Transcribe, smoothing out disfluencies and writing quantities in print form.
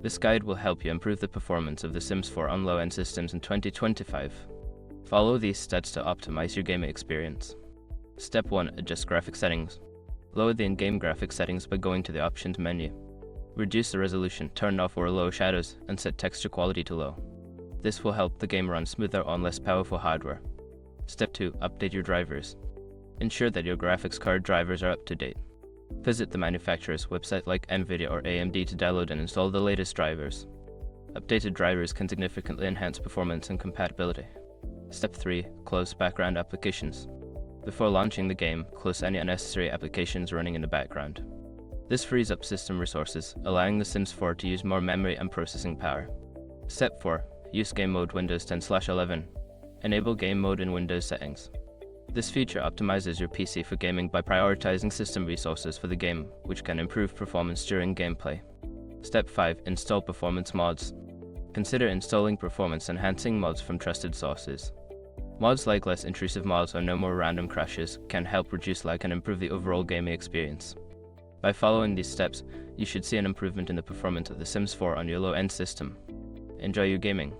This guide will help you improve the performance of The Sims 4 on low-end systems in 2025. Follow these steps to optimize your gaming experience. Step 1. Adjust graphic settings. Lower the in-game graphic settings by going to the Options menu. Reduce the resolution, turn off or low shadows, and set texture quality to low. This will help the game run smoother on less powerful hardware. Step 2. Update your drivers. Ensure that your graphics card drivers are up to date. Visit the manufacturer's website like NVIDIA or AMD to download and install the latest drivers. Updated drivers can significantly enhance performance and compatibility. Step 3. Close background applications. Before launching the game, close any unnecessary applications running in the background. This frees up system resources, allowing The Sims 4 to use more memory and processing power. Step 4. Use Game Mode Windows 10/11. Enable Game Mode in Windows settings. This feature optimizes your PC for gaming by prioritizing system resources for the game, which can improve performance during gameplay. Step 5. Install performance mods. Consider installing performance-enhancing mods from trusted sources. Mods like less intrusive mods or no more random crashes can help reduce lag and improve the overall gaming experience. By following these steps, you should see an improvement in the performance of The Sims 4 on your low-end system. Enjoy your gaming.